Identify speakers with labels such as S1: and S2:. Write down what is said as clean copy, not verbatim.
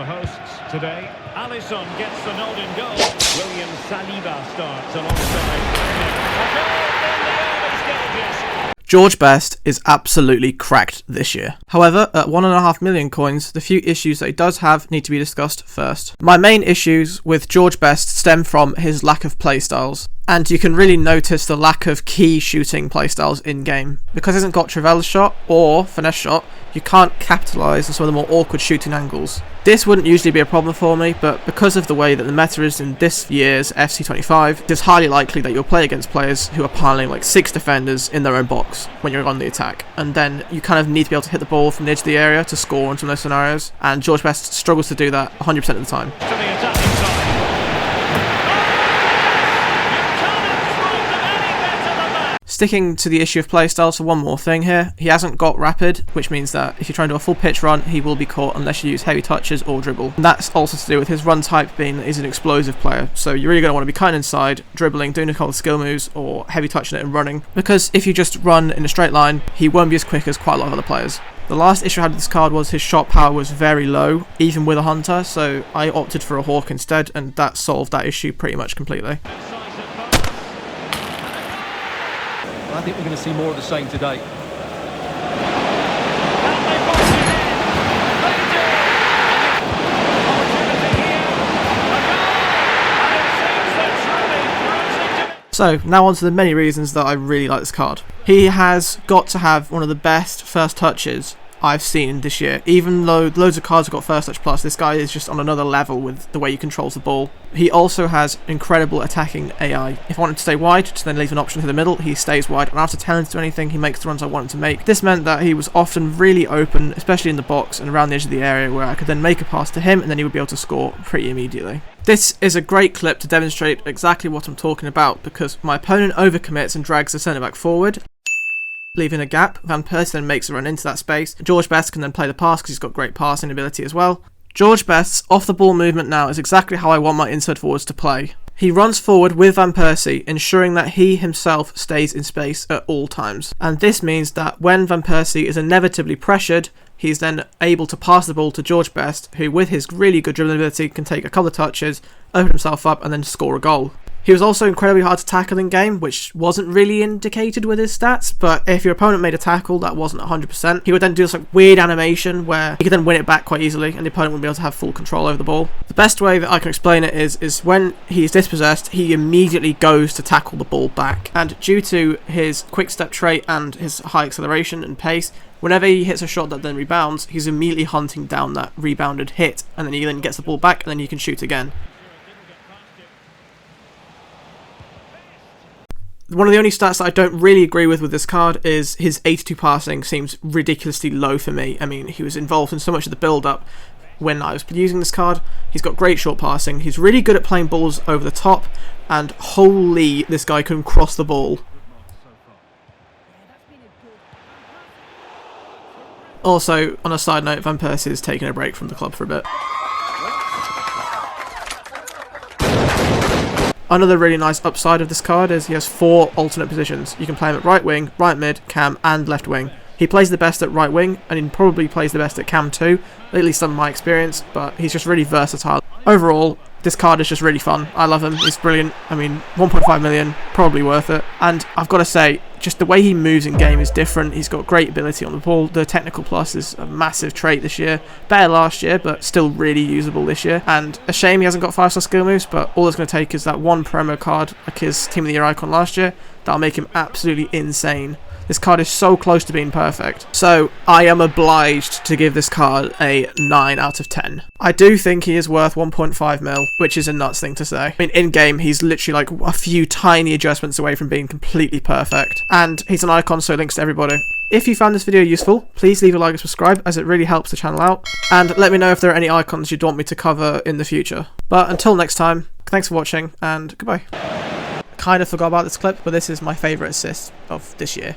S1: hosts today. Alisson gets the nod in goal. William Saliba starts alongside. A goal in the early stages.
S2: George Best is absolutely cracked this year. However, at 1.5 million coins, the few issues that he does have need to be discussed first. My main issues with George Best stem from his lack of playstyles. And you can really notice the lack of key shooting playstyles in-game. Because he hasn't got Trivel's shot or finesse shot, you can't capitalise on some of the more awkward shooting angles. This wouldn't usually be a problem for me, but because of the way that the meta is in this year's FC25, it is highly likely that you'll play against players who are piling like 6 defenders in their own box when you're on the attack. And then you kind of need to be able to hit the ball from the edge of the area to score in some of those scenarios. And George Best struggles to do that 100% of the time.
S1: To the attacking side.
S2: Sticking to the issue of playstyles for one more thing here, he hasn't got rapid, which means that if you're trying to do a full pitch run, he will be caught unless you use heavy touches or dribble. And that's also to do with his run type being that he's an explosive player, so you're really going to want to be kind of inside, dribbling, doing a couple of skill moves, or heavy touching it and running, because if you just run in a straight line, he won't be as quick as quite a lot of other players. The last issue I had with this card was his shot power was very low, even with a hunter, so I opted for a hawk instead, and that solved that issue pretty much completely.
S3: I think we're going to see more of the same today.
S2: So, now on to the many reasons that I really like this card. He has got to have one of the best first touches I've seen this year. Even though loads of cards have got first touch plus, this guy is just on another level with the way he controls the ball. He also has incredible attacking AI. If I want him to stay wide, to then leave an option to the middle, he stays wide. And after telling him to do anything, he makes the runs I want him to make. This meant that he was often really open, especially in the box and around the edge of the area, where I could then make a pass to him and then he would be able to score pretty immediately. This is a great clip to demonstrate exactly what I'm talking about, because my opponent overcommits and drags the centre back forward, leaving a gap. Van Persie then makes a run into that space. George Best can then play the pass because he's got great passing ability as well. George Best's off-the-ball movement now is exactly how I want my inside forwards to play. He runs forward with Van Persie, ensuring that he himself stays in space at all times. And this means that when Van Persie is inevitably pressured, he's then able to pass the ball to George Best, who with his really good dribbling ability can take a couple of touches, open himself up and then score a goal. He was also incredibly hard to tackle in game, which wasn't really indicated with his stats, but if your opponent made a tackle that wasn't 100%, he would then do this like weird animation where he could then win it back quite easily and the opponent would be able to have full control over the ball. The best way that I can explain it is when he's dispossessed, he immediately goes to tackle the ball back, and due to his quick step trait and his high acceleration and pace, whenever he hits a shot that then rebounds, he's immediately hunting down that rebounded hit, and then he then gets the ball back and then you can shoot again. One of the only stats that I don't really agree with this card is his 82 passing seems ridiculously low for me. I mean, he was involved in so much of the build-up when I was using this card. He's got great short passing, he's really good at playing balls over the top, and holy, this guy can cross the ball. Also, on a side note, Van Persie is taking a break from the club for a bit. Another really nice upside of this card is he has 4 alternate positions. You can play him at right wing, right mid, cam and left wing. He plays the best at right wing and he probably plays the best at cam too, at least in my experience, but he's just really versatile. Overall, this card is just really fun. I love him, he's brilliant. I mean, 1.5 million, probably worth it. And I've got to say, just the way he moves in game is different. He's got great ability on the ball. The technical plus is a massive trait this year. Better last year, but still really usable this year. And a shame he hasn't got 5-star skill moves, but all it's going to take is that one promo card, like his Team of the Year icon last year, that'll make him absolutely insane. This card is so close to being perfect. So I am obliged to give this card a 9 out of 10. I do think he is worth 1.5 mil, which is a nuts thing to say. I mean, in game, he's literally like a few tiny adjustments away from being completely perfect. And he's an icon, so links to everybody. If you found this video useful, please leave a like and subscribe, as it really helps the channel out. And let me know if there are any icons you'd want me to cover in the future. But until next time, thanks for watching, and goodbye. Kind of forgot about this clip, but this is my favourite assist of this year.